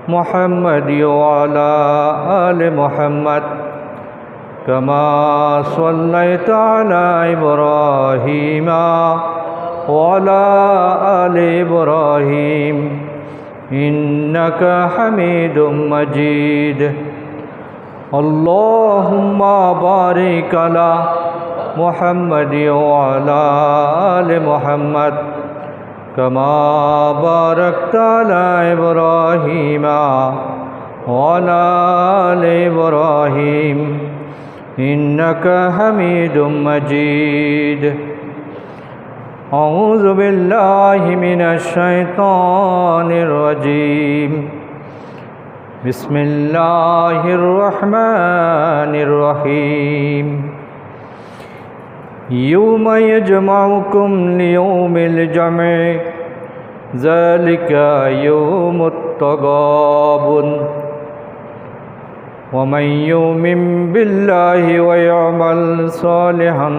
محمد وعلى آل محمد كما صليت على إبراهيم وعلى آل إبراهيم إنك حميد مجيد اللهم بارك على محمد وعلى آل محمد كما باركت على إبراهيم وعلى آل إبراهيم إنك حميد مجيد أعوذ بالله من الشيطان الرجيم بسم الله الرحمن الرحيم يوم يجمعكم ليوم الجمع ذلك يوم التغابن ومن يؤمن بالله ويعمل صالحا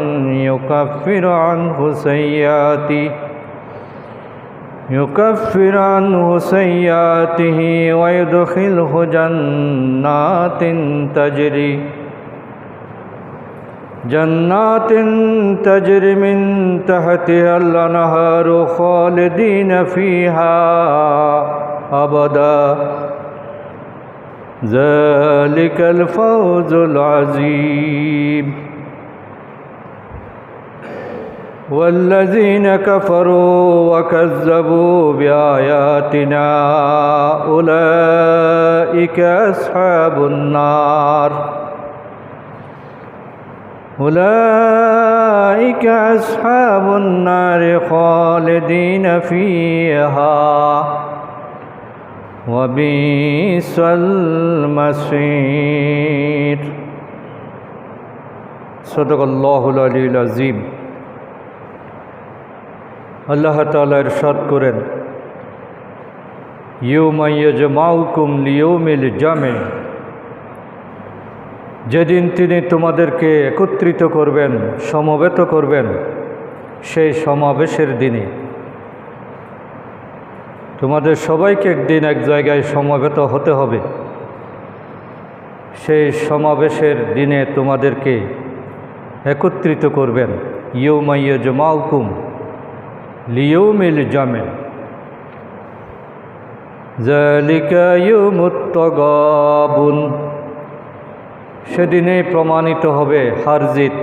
يكفر عنه سيئاته ويدخله جنات تجري من تحتها الأنهار خالدين فيها أبدا ذلك الفوز العظيم والذين كفروا وكذبوا بآياتنا أولئك أصحاب النار خالدين فيها وبئس المصير صدق الله العلي العظيم আল্লাহ তাআলা ইরশাদ করেন ইয়ৌমা ইয়াজমাউকুম লিয়ৌমিল জামে, যেদিন তিনি তোমাদেরকে একত্রিত করবেন, সমবেত করবেন, সেই সমাবেশের দিনে তোমাদের সবাইকে একদিন এক জায়গায় সমবেত হতে হবে। সেই সমাবেশের দিনে তোমাদেরকে একত্রিত করবেন। ইয়ৌমা ইয়াজমাউকুম লিয়ৌমিল জামে যালিকা ইয়াউমুত তাগাবুন, সেদিনে প্রমাণিত হবে হার জিত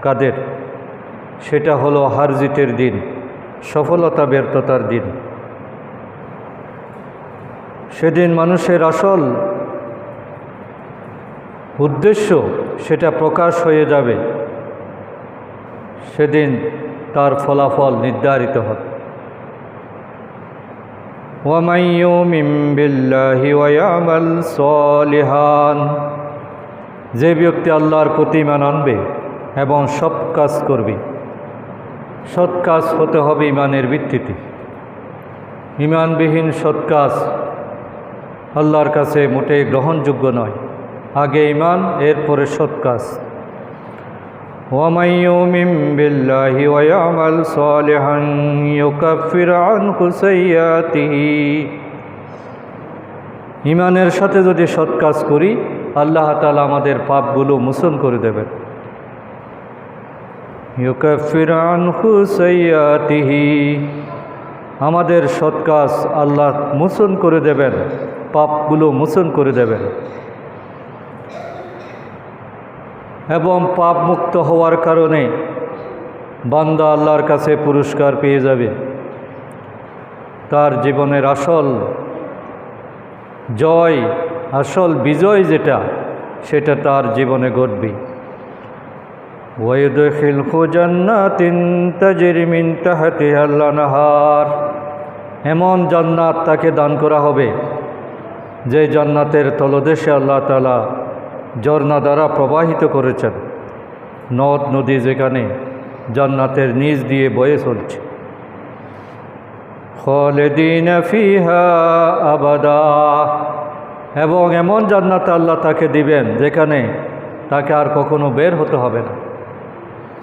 কাদের। সেটা হলো হার জিতের দিন, সফলতা ব্যর্থতার দিন। সেদিন মানুষের আসল উদ্দেশ্য সেটা প্রকাশ হয়ে যাবে, সেদিন তার ফলাফল নির্ধারিত হবে। وَمَن يُؤْمِن بِاللَّهِ وَيَعْمَلْ صَالِحًا, যে ব্যক্তি আল্লাহর প্রতি ঈমান আনবে এবং সৎ কাজ করবে। সৎ কাজ হতে হবে ঈমানের ভিত্তিতে। ঈমানবিহীন সৎ কাজ আল্লাহর কাছে মোটেই গ্রহণযোগ্য নয়। আগে ঈমান, এরপরে সৎ কাজ। وَمَن يُؤْمِن بِاللَّهِ وَيَعْمَلْ صَالِحًا يُكَفِّرْ عَنْهُ سَيِّئَاتِهِ, ঈমানের সাথে যদি সৎ কাজ করি আল্লাহ তাআলা আমাদের পাপগুলো মোচন করে দেবেন। يُكَفِّرْ عَنْهُ سَيِّئَاتِهِ, আমাদের সৎ কাজ আল্লাহ মোচন করে দেবেন, পাপগুলো মোচন করে দেবেন এবং পাপ মুক্ত হওয়ার কারণে বান্দা আল্লাহর কাছে পুরস্কার পেয়ে যাবে। তার জীবনের আসল জয়, আসল বিজয় যেটা, সেটা তার জীবনে ঘটবে। ওয়ায়ুদখিলহু জান্নাতিন তাজরি মিন তাহতিহাল আনহার, এমন জান্নাত তাকে দান করা হবে যে জান্নাতের তলদেশে আল্লাহ তাআলা ঝর্ণা দ্বারা প্রবাহিত করেছেন। নদ নদী যেখানে জান্নাতের নিচ দিয়ে বয়ে চলছে। খালিদিনা ফিহা আবাদা, এবং এমন জান্নাত আল্লাহ তাকে দিবেন যেখানে তাকে আর কখনো বের হতে হবে না।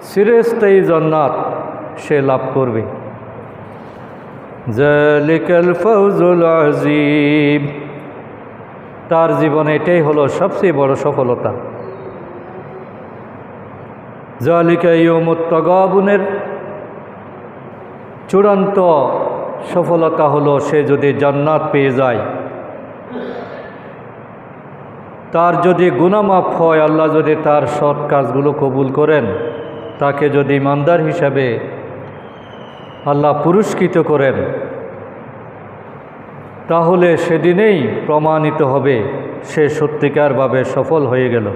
চিরস্থায়ী জান্নাত সে লাভ করবে। যালিকাল ফাউজুল আযীম। তার জীবনে এটাই হলো সবচেয়ে বড় সফলতা। যালিকা ইয়াউমুত তাগাবুনের চূড়ান্ত সফলতা হলো সে যদি জান্নাত পেয়ে যায়, তার যদি গুনাহ মাফ হয়, আল্লাহ যদি তার সৎ কাজগুলো কবুল করেন, তাকে যদি ইমানদার হিসাবে আল্লাহ পুরস্কৃত করেন, তাহলে সেদিনেই প্রমাণিত হবে সে সত্যিকারভাবে সফল হয়ে গেল।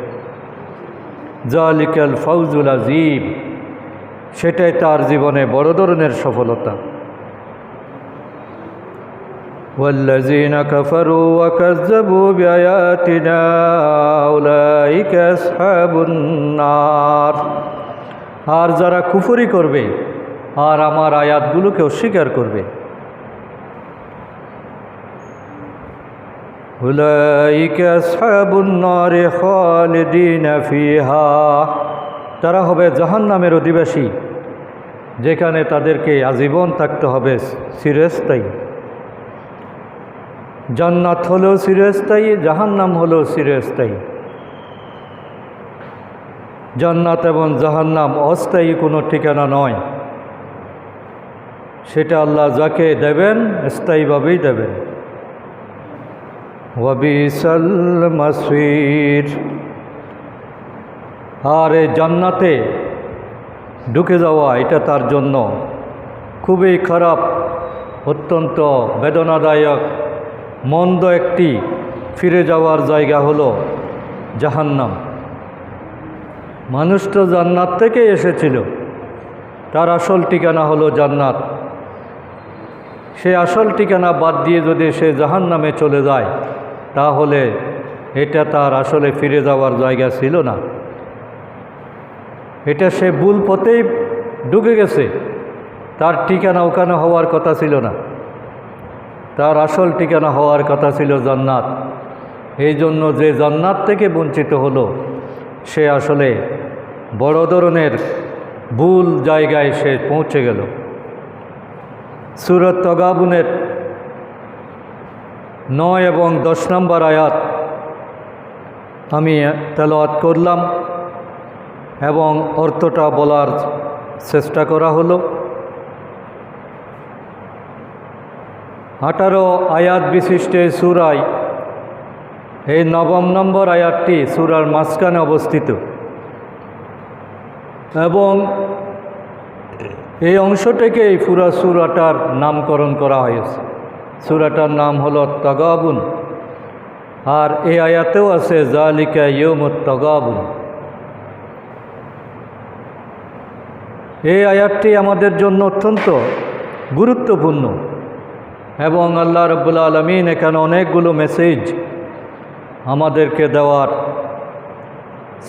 যালিকাল ফাউজুল আযীম, সেটাই তার জীবনে বড় ধরনের সফলতা। ওয়াল্লাযীনা কাফারু ওয়া কাযযাবু বিআয়াতিনা উলাইকা আসহাবুন নার। আর যারা কুফরি করবে আর আমার আয়াতগুলোকে অস্বীকার করবে, উলাইকা আসহাবুন নার খালিদিনা ফিহা, তারা হবে জাহান্নামের অধিবাসী, যেখানে তাদেরকে আজীবন থাকতে হবে, চিরস্থায়ী। জান্নাত হলো চিরস্থায়ী, জাহান্নাম হলো চিরস্থায়ী। জান্নাত এবং জাহান্নাম অস্থায়ী কোনো ঠিকানা নয়, সেটা আল্লাহ যাকে দেবেন স্থায়ীভাবেই দেবেন। ওয়াবিসাল মাসির। আর এই জান্নাতে ঢুকে যাওয়া এটা তার জন্য খুবই খারাপ, অত্যন্ত বেদনাদায়ক, মন্দ একটি ফিরে যাওয়ার জায়গা হলো জাহান্নাম। মানুষ তো জান্নাত থেকে এসেছিল, তার আসল ঠিকানা হলো জান্নাত। সে আসল ঠিকানা বাদ দিয়ে যদি সে জাহান্নামে চলে যায়, তাহলে এটা তার আসলে ফিরে যাওয়ার জায়গা ছিল না। এটা সে ভুল পথেই ঢুকে গেছে, তার ঠিকানা ওখানে হওয়ার কথা ছিল না, তার আসল ঠিকানা হওয়ার কথা ছিল জান্নাত। এই জন্য যে জান্নাত থেকে বঞ্চিত হলো, সে আসলে বড় ধরনের ভুল জায়গায় সে পৌঁছে গেল। সূরা তাগাবুনের 9 এবং 10 নম্বর আয়াত আমি তেলাওয়াত করলাম এবং অর্থটা বলার চেষ্টা করা হলো। 18 আয়াত বিশিষ্ট এই সূরায় এই 9 নম্বর আয়াতটি সূরার মাঝখানে অবস্থিত এবং এই অংশটাকেই পুরা সূরাটার নামকরণ করা হয়েছে। সূরাটার নাম হলো তাগাবুন, আর এই আয়াতেও আছে যালিকা ইয়াউমুত তাগাবুন। এই আয়াতটি আমাদের জন্য অত্যন্ত গুরুত্বপূর্ণ এবং আল্লাহ রাব্বুল আলামিন এখানে অনেকগুলো মেসেজ আমাদেরকে দেওয়ার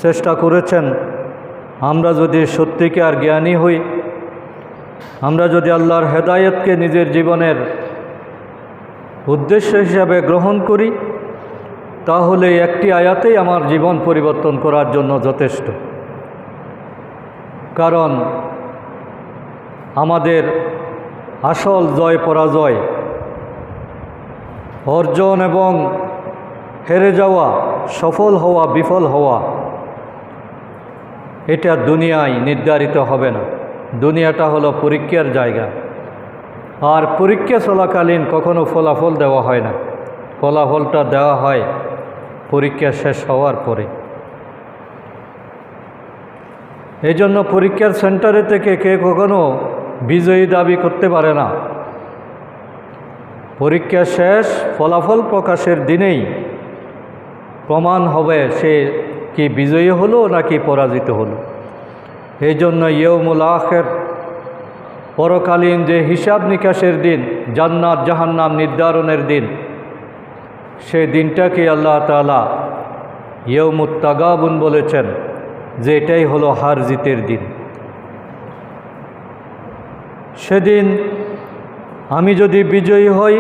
চেষ্টা করেছেন। আমরা যদি সত্যিকার জ্ঞানী হই, আমরা যদি আল্লাহর হেদায়েতকে নিজের জীবনের উদ্দেশ্য হিসাবে গ্রহণ করি, তাহলে একটি আয়াতেই আমার জীবন পরিবর্তন করার জন্য যথেষ্ট। কারণ আমাদের আসল জয় পরাজয়, অর্জন এবং হেরে যাওয়া, সফল হওয়া বিফল হওয়া, এটা দুনিয়ায় নির্ধারিত হবে না। দুনিয়াটা হলো পরীক্ষার জায়গা, আর পরীক্ষা চলাকালীন কখনো ফলাফল দেওয়া হয় না, ফলাফলটা দেওয়া হয় পরীক্ষা শেষ হওয়ার পরে। এই জন্য পরীক্ষার সেন্টারে থেকে কে কখনো বিজয়ী দাবি করতে পারে না। পরীক্ষা শেষ, ফলাফল প্রকাশের দিনেই প্রমাণ হবে সে কি বিজয়ী হলো নাকি পরাজিত হলো। এই জন্য ইয়াউমুল আখির, পরকালীন যে হিসাব নিকাশের দিন, জান্নাত জাহান্নাম নির্ধারণের দিন, সেই দিনটাকে আল্লাহ তাআলা ইয়াউমুত তাগাবুন বলেছেন, যে এটাই হলো হার জিতের দিন। সেদিন আমি যদি বিজয়ী হই,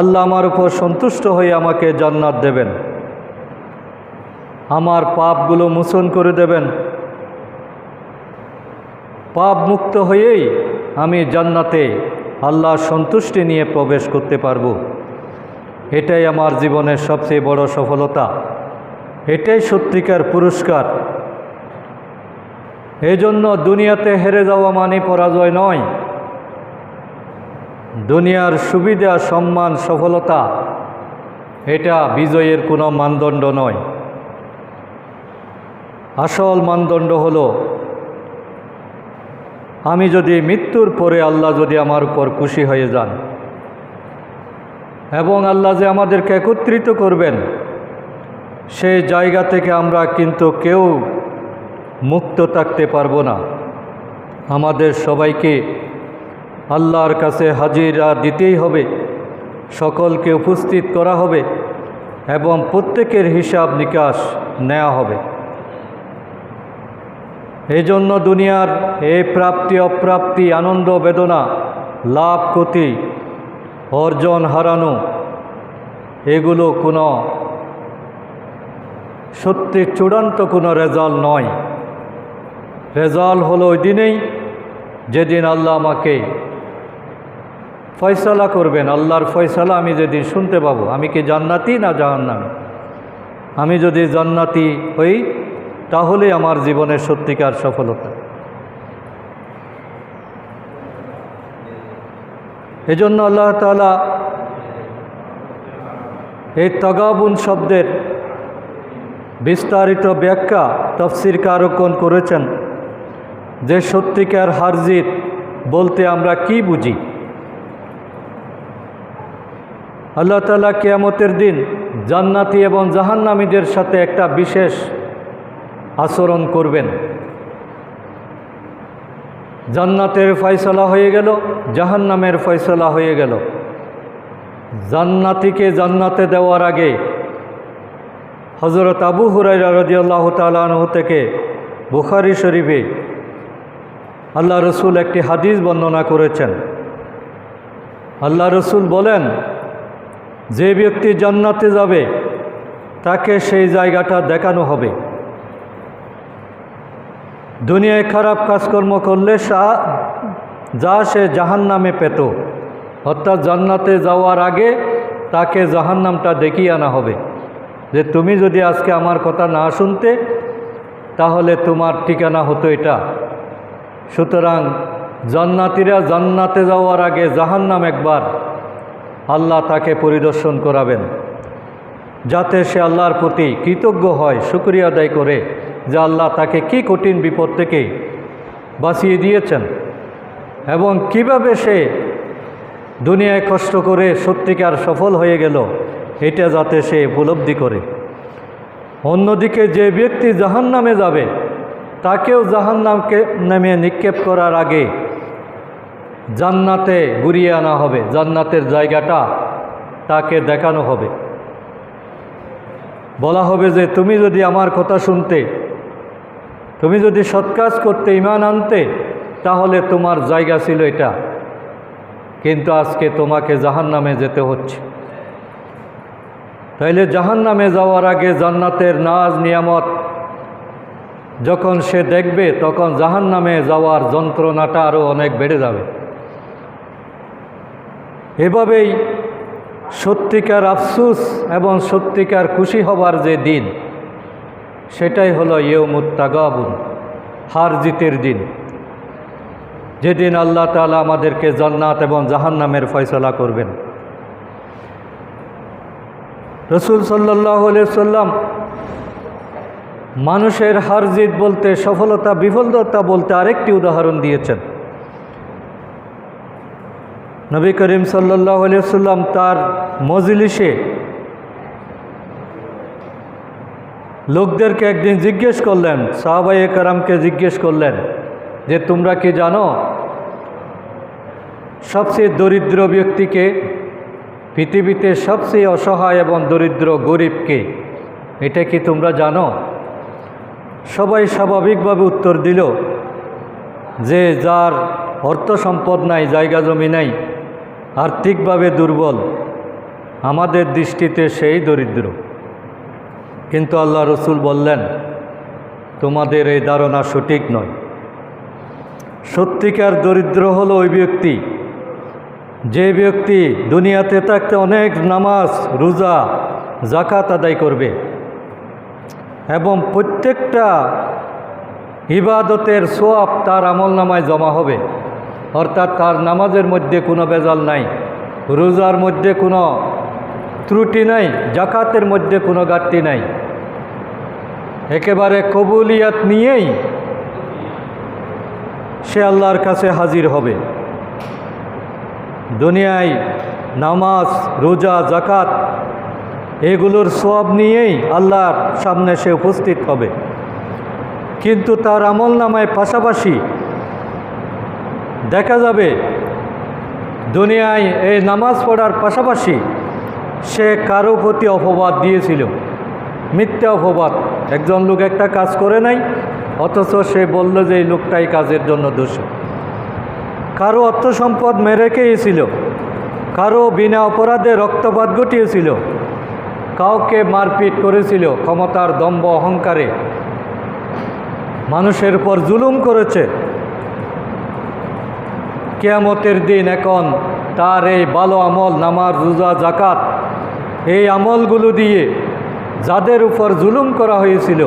আল্লাহ আমার উপর সন্তুষ্ট হয়ে আমাকে জান্নাত দেবেন, আমার পাপগুলো মোচন করে দেবেন। পাপ মুক্ত হয়েই আমি জান্নাতে আল্লাহর সন্তুষ্টি নিয়ে প্রবেশ করতে পারব। এটাই আমার জীবনের সবচেয়ে বড় সফলতা, এটাই সত্যিকার পুরস্কার। এই জন্য দুনিয়াতে হেরে যাওয়া মানে পরাজয় নয়। দুনিয়ার সুবিধা, সম্মান, সফলতা এটা বিজয়ের কোনো মানদণ্ড নয়। আসল মানদণ্ড হলো আমি যদি মৃত্যুর পরে আল্লাহ যদি আমার উপর খুশি হয়ে যান এবং আল্লাহ যে আমাদেরকে একত্রিত করবেন, সেই জায়গা থেকে আমরা কিন্তু কেউ মুক্ত থাকতে পারবো না। আমাদের সবাইকে আল্লাহর কাছে হাজিরা দিতেই হবে, সকলকে উপস্থিত করা হবে এবং প্রত্যেকের হিসাব নিকাশ নেওয়া হবে। এই জন্য দুনিয়ার এই প্রাপ্তি অপ্রাপ্তি, আনন্দ বেদনা, লাভ ক্ষতি, অর্জন হারানো, এগুলো কোনো সত্যি চূড়ান্ত কোনো রেজাল্ট নয়। রেজাল্ট হলো ওই দিনেই যেদিন আল্লাহ আমাকে ফয়সালা করবেন। আল্লাহর ফয়সালা আমি যেদিন শুনতে পাবো, আমি কি জান্নাতি না জাহান্নামী। আমি যদি জান্নাতি হই তাহলে আমার জীবনের সত্যিকার সফলতা। এজন্য আল্লাহ তাআলা এই তাগাবুন শব্দের বিস্তারিত ব্যাখ্যা তাফসীরকারগণ করেছেন যে সত্যিকার হার জিত বলতে আমরা কি বুঝি। আল্লাহ তাআলা কিয়ামতের দিন জান্নাতি এবং জাহান্নামীদের সাথে একটা বিশেষ আচরণ করবেন। জান্নাতের ফয়সালা হয়ে গেল, জাহান্নামের ফয়সালা হয়ে গেল। জান্নাতীকে জান্নাতে দেওয়ার আগে হযরত আবু হুরায়রা রাদিয়াল্লাহু তাআলা আনহু থেকে বুখারী শরীফে আল্লাহ রসুল একটি হাদিস বর্ণনা করেছেন। আল্লাহ রসুল বলেন, যে ব্যক্তি জান্নাতে যাবে তাকে সেই জায়গাটা দেখানো হবে। দুনিয়ায় খারাপ কাজকর্ম করলে যা সে জাহান্নামে পেত, অর্থাৎ জান্নাতে যাওয়ার আগে তাকে জাহান্নামটা দেখিয়ে আনা হবে যে তুমি যদি আজকে আমার কথা না শুনতে তাহলে তোমার ঠিকানা হতো এটা। সুতরাং জান্নাতীরা জান্নাতে যাওয়ার আগে জাহান্নাম একবার আল্লাহ তাকে পরিদর্শন করাবেন, যাতে সে আল্লাহর প্রতি কৃতজ্ঞ হয়, শুকরিয়া আদায় করে যে আল্লাহ তাকে কি কঠিন বিপদ থেকে বাঁচিয়ে দিয়েছেন এবং কিভাবে সে দুনিয়ায় কষ্ট করে সত্যিকার সফল হয়ে গেল, এটা যাতে সে উপলব্ধি করে। অন্যদিকে যে ব্যক্তি জাহান্নামে যাবে তাকেও জাহান্নামকে নামে নিক্ষেপ করার আগে জান্নাতে ঘুরিয়ে আনা হবে, জান্নাতের জায়গাটা তাকে দেখানো হবে। বলা হবে যে তুমি যদি আমার কথা শুনতে, তুমি যদি সৎ কাজ করতে, ঈমান আনতে, তাহলে তোমার জায়গা ছিল এটা, কিন্তু আজকে তোমাকে জাহান্নামে যেতে হচ্ছে। তাইলে জাহান্নামে যাওয়ার আগে জান্নাতের নাজ নিয়ামত যখন সে দেখবে তখন জাহান্নামে যাওয়ার যন্ত্রণাটা আরও অনেক বেড়ে যাবে। এভাবেই সত্যিকার আফসোস এবং সত্যিকার খুশি হবার যে দিন, সেটাই হলো ইয়ৌমুত তাগাবুন, হার জিতের দিন, যেদিন আল্লাহ তাআলা আমাদেরকে জান্নাত এবং জাহান্নামের ফয়সালা করবেন। রাসূল সাল্লাল্লাহু আলাইহি ওয়াসাল্লাম মানুষের হার জিত বলতে, সফলতা বিফলতা বলতে আরেকটি উদাহরণ দিয়েছেন। নবী করিম সাল্লাল্লাহু আলাইহি ওয়াসাল্লাম তার মজলিসে লোকদেরকে একদিন জিজ্ঞেস করলেন, সাহাবায়ে কেরামকে জিজ্ঞেস করলেন যে তোমরা কি জানো সবচেয়ে দরিদ্র ব্যক্তিকে, পৃথিবীতে সবচেয়ে অসহায় এবং দরিদ্র গরিবকে, এটা কি তোমরা জানো? সবাই স্বাভাবিকভাবে উত্তর দিল যে যার অর্থ সম্পদ নাই, জায়গা জমি নাই, আর্থিকভাবে দুর্বল, আমাদের দৃষ্টিতে সেই দরিদ্র। কিন্তু আল্লাহ রসুল বললেন, তোমাদের এই ধারণা সঠিক নয়। সত্যিকার দরিদ্র হলো ওই ব্যক্তি যে ব্যক্তি দুনিয়াতে থাকতে অনেক নামাজ রোজা যাকাত আদায় করবে এবং প্রত্যেকটা ইবাদতের সওয়াব তার আমলনামায় জমা হবে, অর্থাৎ তার নামাজের মধ্যে কোনো ভেজাল নাই, রোজার মধ্যে কোনো ত্রুটি নাই, যাকাতের মধ্যে কোনো ঘাটতি নাই, একেবারে কবুলিয়াত নিয়েই সে আল্লাহর কাছে হাজির হবে। দুনিয়ায় নামাজ রোজা যাকাত এগুলোর সওয়াব নিয়েই আল্লাহর সামনে সে উপস্থিত হবে, কিন্তু তার আমলনামায় পাশাপাশি দেখা যাবে দুনিয়ায় এই নামাজ পড়ার পাশাপাশি সে কারো প্রতি অপবাদ দিয়েছিল, মিথ্যা অপবাদ। একজন লোক একটা কাজ করে নাই, অথচ সে বলল যে এই লোকটাই কাজের জন্য দোষী। কারো অর্থ সম্পদ মেরে খেয়েছিল, কারো বিনা অপরাধে রক্তপাত ঘটিয়েছিল, কাউকে মারপিট করেছিল, ক্ষমতার দম্ভ অহংকারে মানুষের উপর জুলুম করেছে। কিয়ামতের দিন এখন তার এই ভালো আমল নামাজ রোজা যাকাত এই আমলগুলো দিয়ে যাদের উপর জুলুম করা হয়েছিল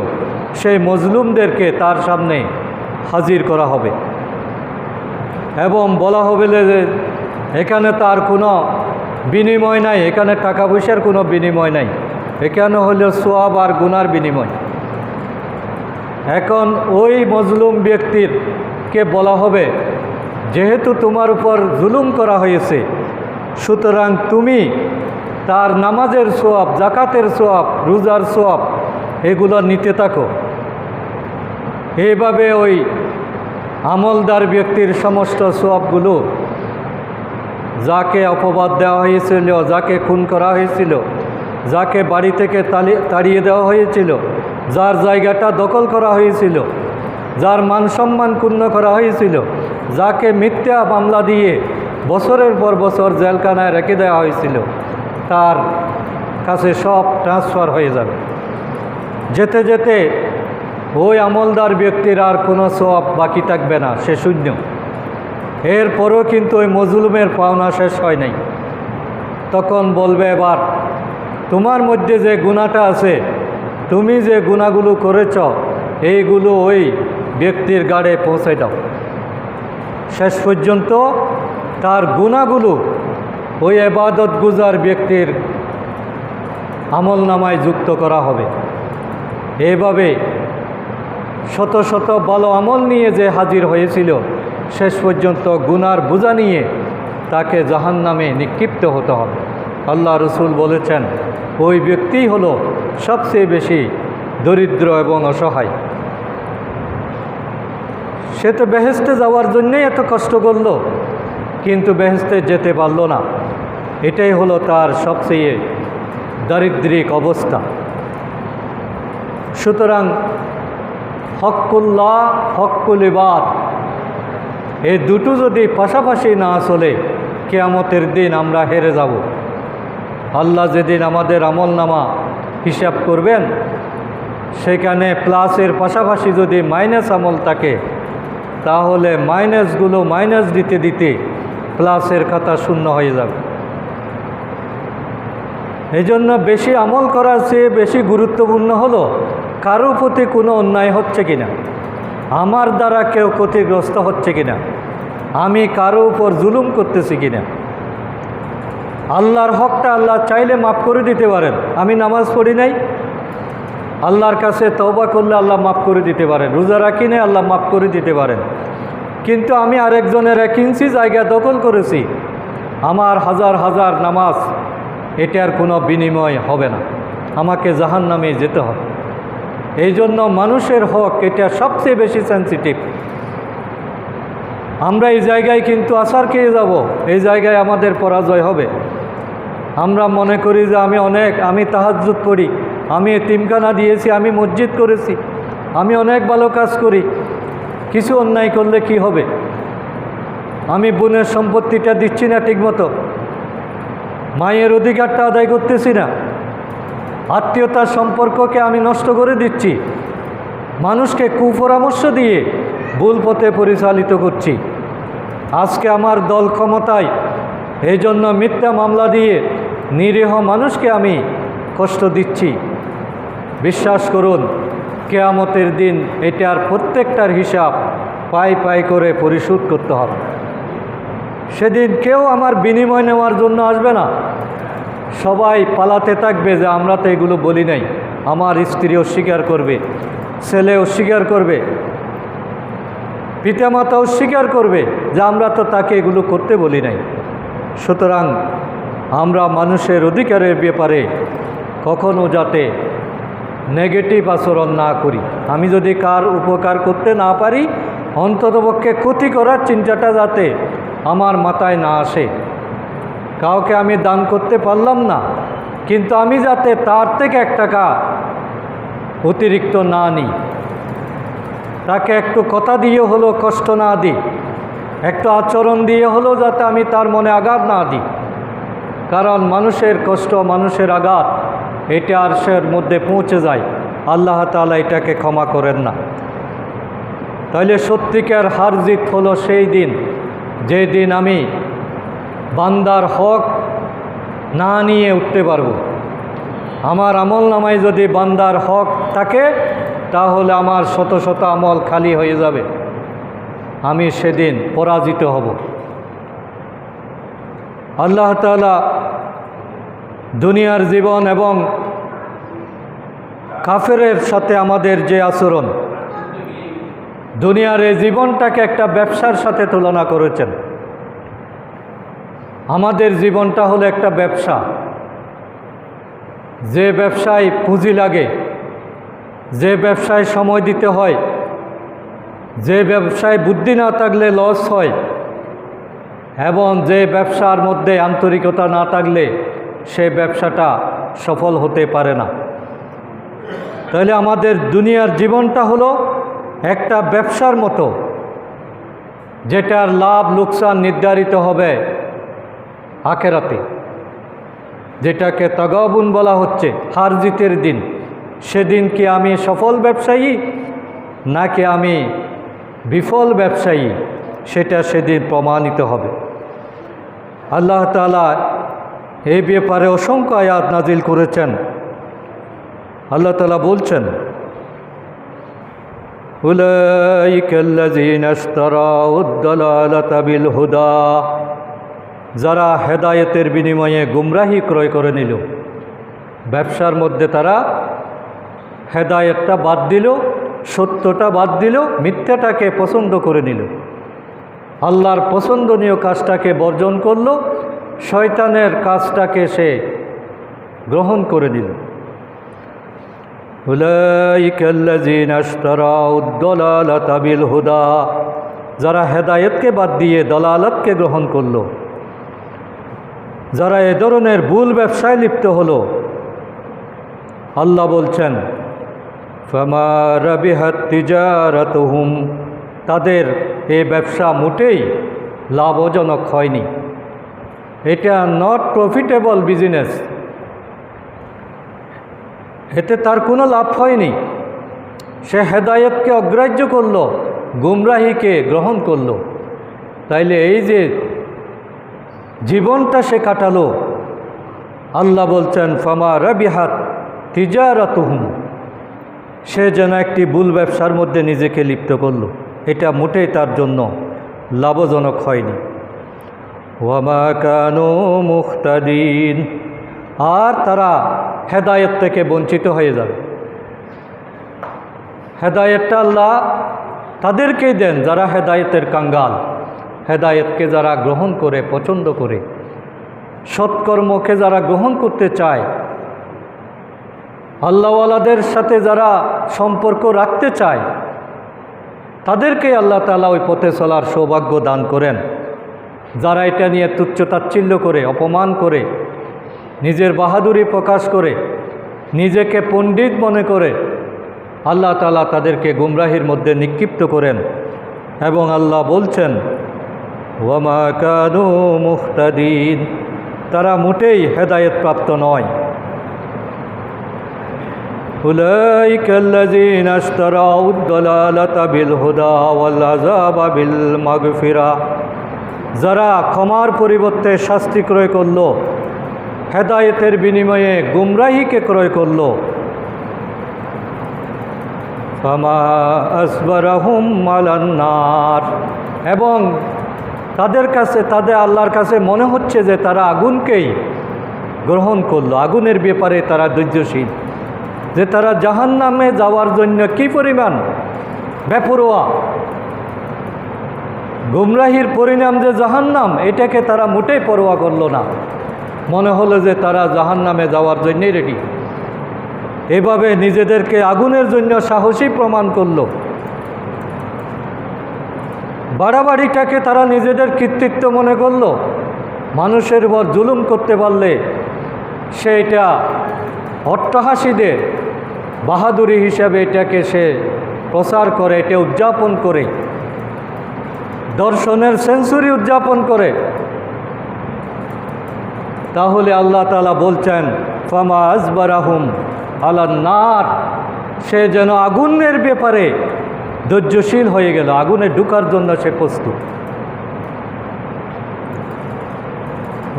সেই মজলুমদেরকে তার সামনে হাজির করা হবে এবং বলা হবে যে এখানে তার কোনো বিনিময় নাই, এখানে টাকা পয়সার কোনো বিনিময় নাই, এখানে হলো সওয়াব আর গুনার বিনিময়। এখন ওই মজলুম ব্যক্তিরকে বলা হবে যেহেতু তোমার উপর জুলুম করা হয়েছে, সুতরাং তুমি তার নামাজের সওয়াব যাকাতের সওয়াব রোজার সওয়াব এগুলো নিতে থাকো। এইভাবে ওই আমলদার ব্যক্তির সমস্ত সওয়াবগুলো যাকে অপবাদ দেওয়া হয়েছিল, যাকে খুন করা হয়েছিল, যাকে বাড়ি থেকে তাড়িয়ে দেওয়া হয়েছিল, যার জায়গাটা দখল করা হয়েছিল, যার মান সম্মান ক্ষুণ্ণ করা হয়েছিল, যাকে মিথ্যা মামলা দিয়ে বছরের পর বছর জেলখানায় রেখে দেওয়া হয়েছিল, তার কাছে সব ট্রান্সফার হয়ে যাবে। যেতে যেতে ওই আমলদার ব্যক্তির আর কোনো সওয়াব বাকি থাকবে না, সে শূন্য। এরপরও কিন্তু ওই মজলুমের পাওনা শেষ হয় নাই। তখন বলবে এবার তোমার মধ্যে যে গুনাহটা আছে, তুমি যে গুনাহগুলো করেছ এইগুলো ওই ব্যক্তির গাড়ে পৌঁছে দাও। শেষ পর্যন্ত তার গুনাহগুলো ওই ইবাদত গুজার ব্যক্তির আমলনামায় যুক্ত করা হবে। এইভাবে শত শত ভালো আমল নিয়ে যে হাজির হয়েছিল শেষ পর্যন্ত গুনার বোঝা নিয়ে তাকে জাহান্নামে নিক্ষিপ্ত হতে হবে। আল্লাহ রসুল বলেছেন ওই ব্যক্তিই হলো সবচেয়ে বেশি দরিদ্র এবং অসহায়। সে তো বেহেশতে যাওয়ার জন্যই এত কষ্ট করল, কিন্তু বেহেশতে যেতে পারল না। এটাই হলো তার সবচেয়ে দারিদ্রিক অবস্থা। সুতরাং হক্কুল্লাহ হক্কুল ইবাদ এই দুটো যদি পাশাপাশি না চলে কিয়ামতের দিন আমরা হেরে যাব। আল্লাহ যেদিন আমাদের আমলনামা হিসাব করবেন সেখানে প্লাসের পাশাপাশি যদি মাইনাস আমল থাকে তাহলে মাইনাসগুলো মাইনাস দিতে দিতে প্লাসের খাতা শূন্য হয়ে যাবে। এই জন্য বেশি আমল করার চেয়ে বেশি গুরুত্বপূর্ণ হলো কারো প্রতি কোনো অন্যায় হচ্ছে কিনা, আমার দ্বারা কেউ ক্ষতিগ্রস্ত হচ্ছে কিনা, আমি কারো উপর জুলুম করতেছি কিনা। আল্লাহর হকটা আল্লাহ চাইলে মাফ করে দিতে পারেন। আমি নামাজ পড়ি নাই, আল্লাহর কাছে তওবা করলে আল্লাহ মাফ করে দিতে পারেন। রোজা রাখি নাই, আল্লাহ মাফ করে দিতে পারেন। কিন্তু আমি আরেকজনের 1 ইঞ্চি জায়গা দখল করেছি, আমার হাজার হাজার নামাজ এটার কোনো বিনিময় হবে না, আমাকে জাহান্নামে যেতে হবে। এই জন্য মানুষের হক এটা সবচেয়ে বেশি সেন্সিটিভ। আমরা এই জায়গায় কিন্তু আছাড় খেয়ে যাব, এই জায়গায় আমাদের পরাজয় হবে। আমরা মনে করি যে আমি তাহাজ্জুদ পড়ি, আমি এতিমখানা দিয়েছি, আমি মসজিদ করেছি, আমি অনেক ভালো কাজ করি, কিছু অন্যায় করলে কি হবে? আমি বোনের সম্পত্তিটা দিচ্ছি না ঠিকমতো, মায়ের অধিকারটা আদায় করতেছি না, আত্মীয়তার সম্পর্ককে আমি নষ্ট করে দিচ্ছি, মানুষকে কুপরামর্শ দিয়ে ভুল পথে পরিচালিত করছি। আজকে আমার দল ক্ষমতায়, এই জন্য মিথ্যা মামলা দিয়ে নিরীহ মানুষকে আমি কষ্ট দিচ্ছি। বিশ্বাস করুন, কিয়ামতের দিন এটার প্রত্যেকটার হিসাব পাই পাই করে পরিশোধ করতে হবে। সেদিন কেউ আমার বিনিময় নেওয়ার জন্য আসবে না, সবাই পালাতে থাকবে যে আমরা তো এগুলো বলি নাই। আমার স্ত্রী অস্বীকার করবে, ছেলে অস্বীকার করবে, পিতামাতা অস্বীকার করবে যে আমরা তো তাকে এগুলো করতে বলি নাই। সুতরাং আমরা মানুষের অধিকারের ব্যাপারে কখনো যাতে নেগেটিভ আচরণ না করি। আমি যদি কার উপকার করতে না পারি, অন্ততপক্ষে ক্ষতি করার চিন্তাটা যাতে আমার মাথায় না আসে। কাউকে আমি দান করতে পারলাম না, কিন্তু আমি যাতে তার থেকে 1 টাকা অতিরিক্ত না নিই, তাকে একটু কথা দিয়ে হলো কষ্ট না দিই, একটু আচরণ দিয়ে হলো যাতে আমি তার মনে আঘাত না দিই। কারণ মানুষের কষ্ট, মানুষের আঘাত এটা আরশের মধ্যে পৌঁছে যায়, আল্লাহ তাআলা এটাকে ক্ষমা করেন না। তাইলে সত্যিকার হার জিত হলো সেই দিন, যেই দিন আমি বান্দার হক না নিয়ে উঠতে পারব। আমার আমল নামায় যদি বান্দার হক থাকে, তাহলে আমার শত শত আমল খালি হয়ে যাবে, আমি সেদিন পরাজিত হব। আল্লাহ তাআলা দুনিয়ার জীবন এবং কাফেরের সাথে আমাদের যে আচরণ, দুনিয়ার এই জীবনটাকে একটা ব্যবসার সাথে তুলনা করেছেন। আমাদের জীবনটা হলো একটা ব্যবসা, যে ব্যবসায় পুঁজি লাগে, যে ব্যবসায় সময় দিতে হয়, যে ব্যবসায় বুদ্ধি না থাকলে লস হয়, এবং যে ব্যবসার মধ্যে আন্তরিকতা না থাকলে সে ব্যবসাটা সফল হতে পারে না। তাহলে আমাদের দুনিয়ার জীবনটা হলো একটা ব্যবসার মতো, যেটার লাভ লোকসান নির্ধারিত হবে আখেরাতে, যেটাকে তাগাবুন বলা হচ্ছে, হার জিতের দিন। সেদিন কি আমি সফল ব্যবসায়ী নাকি আমি বিফল ব্যবসায়ী, সেটা সেদিন প্রমাণিত হবে। আল্লাহ তাআলা এই ব্যাপারে অসংখ্য আয়াত নাজিল করেছেন। আল্লাহ তাআলা বলছেন, উলাইকাল্লাযীনা ইশতারাউদ দালালাতা বিল হুদা, যারা হেদায়েতের বিনিময়ে গুমরাহি ক্রয় করে নিল। ব্যবসার মধ্যে তারা হেদায়েতটা বাদ দিল, সত্যটা বাদ দিল, মিথ্যাটাকে পছন্দ করে নিল, আল্লাহর পছন্দনীয় কাজটাকে বর্জন করল, শয়তানের কাজটাকে সে গ্রহণ করে নিল। উলাইকাল্লাযীনা ইশতারাউদ দালালাতা বিল হুদা, যারা হেদায়েতকে বাদ দিয়ে দলালাতকে গ্রহণ করল, যারা এ ধরনের ভুল ব্যবসায় লিপ্ত হলো, আল্লাহ বলছেন, ফামা রাবিহাত তিজারাতুহুম, তাদের এই ব্যবসা মোটেই লাভজনক হয়নি। এটা নট প্রফিটেবল বিজনেস, এতে তার কোনো লাভ হয়নি। সে হেদায়েতকে অগ্রাহ্য করল, গুমরাহিকে গ্রহণ করল। তাইলে এই যে জীবনটা সে কাটালো, আল্লাহ বলছেন ফামা রাবিহাত তিজারাতুহুম, সে যেন একটি ভুল ব্যবসার মধ্যে নিজেকে লিপ্ত করল, এটা মোটেই তার জন্য লাভজনক হয়নি। ওয়ামা কানু মুহতাদিন, আর তারা হেদায়েত থেকে বঞ্চিত হয়ে যাবে। হেদায়েতটা আল্লাহ তাদেরকেই দেন যারা হেদায়েতের কাঙ্গাল, হেদায়েতকে যারা গ্রহণ করে, পছন্দ করে, সৎকর্মকে যারা গ্রহণ করতে চায়, আল্লাহওয়ালাদের সাথে যারা সম্পর্ক রাখতে চায়, তাদেরকেই আল্লাহ তাআলা ওই পথে চলার সৌভাগ্য দান করেন। যারা এটা নিয়ে তুচ্ছ-তাচ্ছিল্য করে, অপমান করে, নিজের বাহাদুরি প্রকাশ করে, নিজেকে পণ্ডিত মনে করে, আল্লাহ তাআলা তাদেরকে গুমরাহির মধ্যে নিক্ষিপ্ত করেন। এবং আল্লাহ বলছেন, ওয়ামা কানু মুহতাদিন, তারা মোটেই হেদায়েত প্রাপ্ত নয়। উলাইকাল্লাযীনা ইশতারাউদ দালালাতা বিল হুদা ওয়াল আযাবা বিল মাগফিরা, যারা ক্ষমার পরিবর্তে শাস্তি ক্রয় করল, হেদায়েতের বিনিময়ে গুমরাহিকে ক্রয় করল, ফামা আসবারাহুম আলান নার, এবং তাদের আল্লাহর কাছে মনে হচ্ছে যে তারা আগুনকেই গ্রহণ করলো, আগুনের ব্যাপারে তারা ধৈর্যশীল, যে তারা জাহান্নামে যাওয়ার জন্য কি পরিমাণ বেপরোয়া। গুমরাহির পরিণাম যে জাহান্নাম, এটাকে তারা মোটেই পরোয়া করলো না, মনে হলো যে তারা জাহান্নামে যাওয়ার জন্যই রেডি। এভাবে নিজেদেরকে আগুনের জন্য সাহসী প্রমাণ করল। বাড়াবাড়িটাকে তারা নিজেদের কৃতিত্ব মনে করল। মানুষের উপর জুলুম করতে পারলে সেটা অট্টহাসীদের বাহাদুরি হিসাবে এটাকে সে প্রচার করে, এটা উদযাপন করে, দর্শনের সেঞ্চুরি উদযাপন করে। তাহলে আল্লাহ তাআলা বলছেন ফামা আসবারাহুম আলান নার, সে যেন আগুনের ব্যাপারে ধৈর্যশীল হয়ে গেল, আগুনে ঢুকার জন্য সে প্রস্তুত।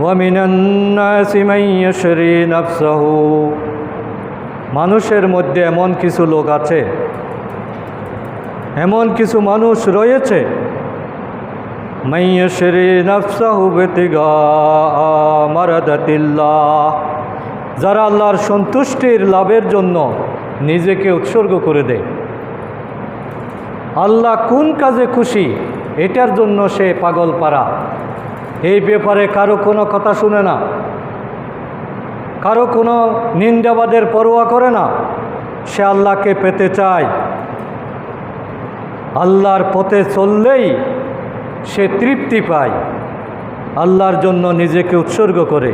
ওয়া মিনান নাসি মান ইয়াশরি নাফসাহু, মানুষের মধ্যে এমন কিছু লোক আছে, এমন কিছু মানুষ রয়েছে, মান ইয়াশরি নাফসাহু বিতিগা মারাদাতিল্লাহ, যারা আল্লাহর সন্তুষ্টির লাভের জন্য নিজেকে উৎসর্গ করে দেয়। আল্লাহ কোন কাজে খুশি এটার জন্য সে পাগল পারা, এই ব্যাপারে কারো কোনো কথা শুনে না, কারো কোনো নিন্দাবাদের পরোয়া করে না। সে আল্লাহকে পেতে চায়, আল্লাহর পথে চললেই সে তৃপ্তি পায়, আল্লাহর জন্য নিজেকে উৎসর্গ করে।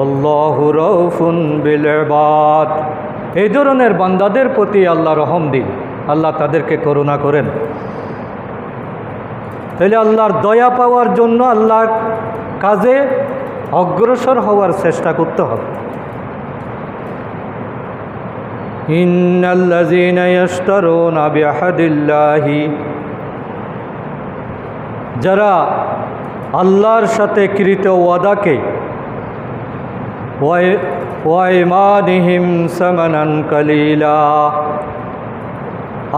আল্লাহু রাউফুন বিল ইবাদ, এই ধরনের বান্দাদের প্রতি আল্লাহ রহম দিন, আল্লাহ তাদেরকে করুণা করেন। তাহলে আল্লাহর দয়া পাওয়ার জন্য আল্লাহর কাজে অগ্রসর হওয়ার চেষ্টা করতে হবে। ইন্নাল্লাযীনা ইয়াশতারুনা বিআহদিল্লাহি, যারা আল্লাহর সাথে কৃত ওয়াদাকে ওয়া ঈমানিহিম সামানান কালীলা,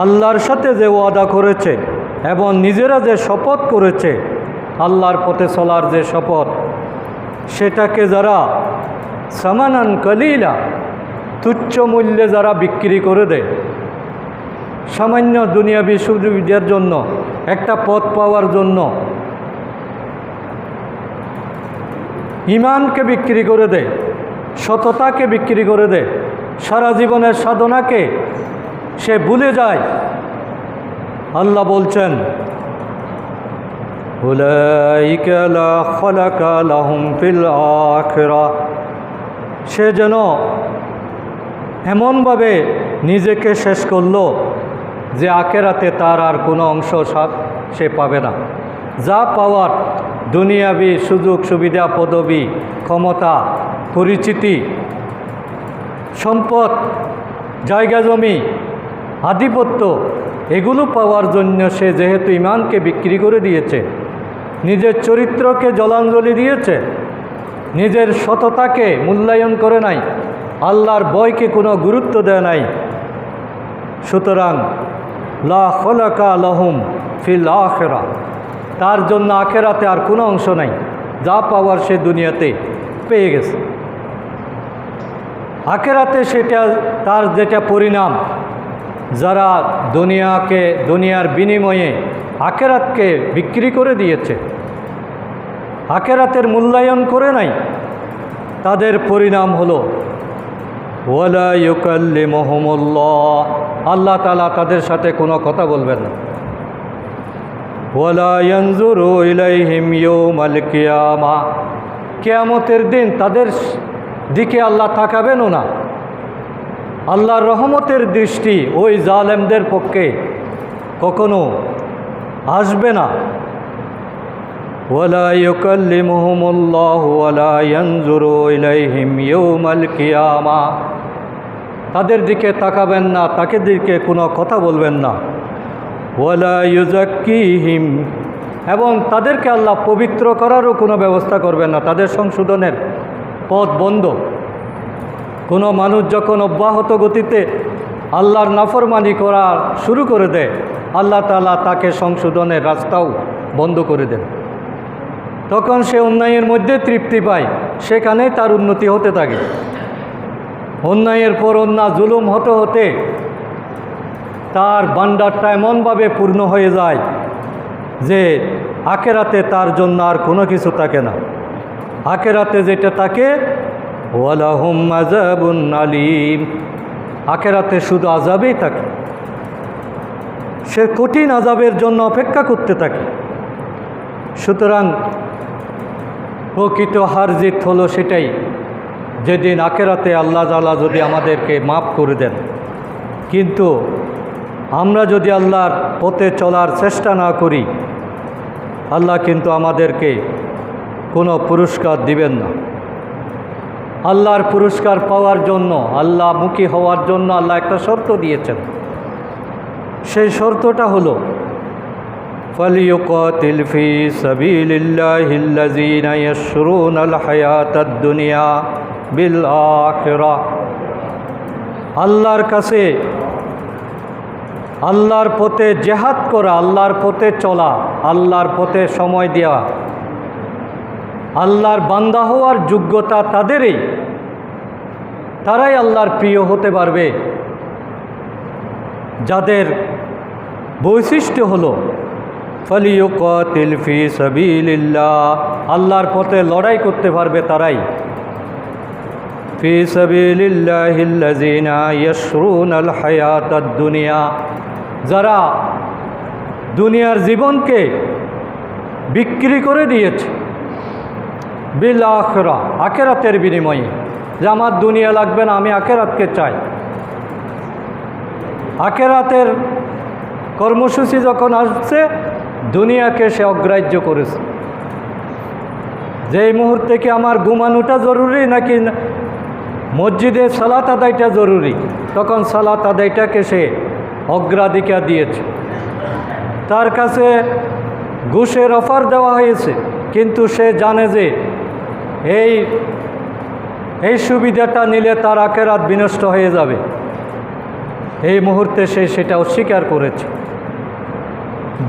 আল্লাহর সাথে যে ওয়াদা করেছে এবং নিজেরা যে শপথ করেছে, আল্লাহর পথে চলার যে শপথ, সেটাকে যারা সামানান কালীলা, তুচ্ছ মূল্যে যারা বিক্রি করে দেয়, সামান্য দুনিয়াবি সুবিধার জন্য, একটা পথ পাওয়ার জন্য ঈমানকে বিক্রি করে দেয়, সততাকে বিক্রি করে দেয়, সারা জীবনের সাধনাকে সে ভুলে যায়। আল্লাহ বলছেন উলাইকা লা খালাকা লাহুম ফিল আখিরাহ, সে যেন এমনভাবে নিজেকে শেষ করলো যে আখেরাতে তার আর কোনো অংশ সে পাবে না। যা পাওয়ার দুনিয়াবি সুযোগ সুবিধা, পদবি, ক্ষমতা, পরিচিতি, সম্পদ, জায়গা জমি, আধিপত্য, এগুলো পাওয়ার জন্য সে যেহেতু ঈমানকে বিক্রি করে দিয়েছে, নিজের চরিত্রকে জলাঞ্জলি দিয়েছে, নিজের সততাকে মূল্যায়ন করে নাই, আল্লাহর ভয়কে কোনো গুরুত্ব দেয় নাই, সুতরাং লা খালাকা লাহুম ফিল আখিরাহ, তার জন্য আখেরাতে আর কোনো অংশ নাই। যা পাওয়ার সে দুনিয়াতে পেয়ে গেছে, আখেরাতে সেটা তার যেটা পরিণাম। যারা দুনিয়ার বিনিময়ে আখেরাতকে বিক্রি করে দিয়েছে, আখেরাতের মূল্যায়ন করে নাই, তাদের পরিণাম হলো ওয়ালা ইউকাল্লিমুহুমুল্লাহ, আল্লাহ তাআলা তাদের সাথে কোনো কথা বলবেন না। ওয়ালা ইয়ানজুরু ইলাইহিম ইয়াউমাল কিয়ামা, কিয়ামতের দিন তাদের দিকে আল্লাহ তাকাবেনও না। আল্লাহর রহমতের দৃষ্টি ওই জালেমদের পক্ষে কখনো আসবে না। ওয়ালা ইউকাল্লিমুহুমুল্লাহু ওয়ালা ইয়ানজুরু ইলাইহিম ইয়াউমাল কিয়ামা, তাদের দিকে তাকাবেন না, তাকে দিকে কোনো কথা বলবেন না। ওয়ালা ইউযাক্কিহিম এবং তাদেরকে আল্লাহ পবিত্র করারও কোনো ব্যবস্থা করবেন না, তাদের সংশোধনের পথ বন্ধ। কোনো মানুষ যখন অব্যাহত গতিতে আল্লাহর নাফরমানি করা শুরু করে দেয়, আল্লাহ তাআলা তাকে সংশোধনের রাস্তাও বন্ধ করে দেন। তখন সে অন্যায়ের মধ্যে তৃপ্তি পায়, সেখানেই তার উন্নতি হতে থাকে। অন্যায়ের পর অন্যায়, জুলুম হতে হতে তার ভান্ডারটা এমনভাবে পূর্ণ হয়ে যায় যে আখেরাতে তার জন্য আর কোনো কিছু থাকে না। আখেরাতে যেটা থাকে, ওয়ালাহুম আযাবুন আলীম, আখেরাতে শুধু আযাবই থাকে। সে কঠিন আযাবের জন্য অপেক্ষা করতে থাকে। সুতরাং প্রকৃত হার জিত হলো সেটাই, যেদিন আখেরাতে আল্লাহ তাআলা যদি আমাদেরকে মাফ করে দেন। কিন্তু আমরা যদি আল্লাহর পথে চলার চেষ্টা না করি, আল্লাহ কিন্তু আমাদেরকে কোনো পুরস্কার দিবেন না। আল্লাহর পুরস্কার পাওয়ার জন্য, আল্লাহমুখী হওয়ার জন্য আল্লাহ একটা শর্ত দিয়েছেন। সেই শর্তটা হলো, ফালিয়ুকাতিল ফি সাবিলিল্লাহিল্লাযীনা ইয়াশরুনাল হায়াতাদ দুনিয়া বিল আখিরাহ। আল্লাহর কাছে, আল্লাহর পথে জেহাদ করা, আল্লাহর পথে চলা, আল্লাহর পথে সময় দেওয়া, আল্লাহর বান্দা হওয়ার যোগ্যতা তাদেরই, তারাই আল্লাহর প্রিয় হতে পারবে, যাদের বৈশিষ্ট্য হলো ফালিয়ুকাতিল ফি সাবিলিল্লাহ, আল্লাহর পথে লড়াই করতে পারবে তারাই। ফি সাবিলিল্লাহিল্লাযীনা ইয়াশরুনাল হায়াতাদ দুনিয়া, যারা দুনিয়ার জীবনকে বিক্রি করে দিয়েছে বিল আখিরাহ, আখিরাতের বিনিময়ে, যে আমার দুনিয়া লাগবে না, আমি আখিরাতকে চাই। আখিরাতের কর্মসূচি যখন আসছে, দুনিয়াকে সে অগ্রাহ্য করেছে। যেই মুহূর্তে কি আমার ঘুমানোটা জরুরি নাকি মসজিদে সালাত আদায়টা জরুরি, তখন সালাত আদায়টাকে সে অগ্রাধিকার দিয়েছে। তার কাছে ঘুষের অফার দেওয়া হয়েছে, কিন্তু সে জানে যে এই সুবিধাটা নিলে তার আখিরাত বিনষ্ট হয়ে যাবে। এই মুহূর্তে সে সেটা অস্বীকার করেছে।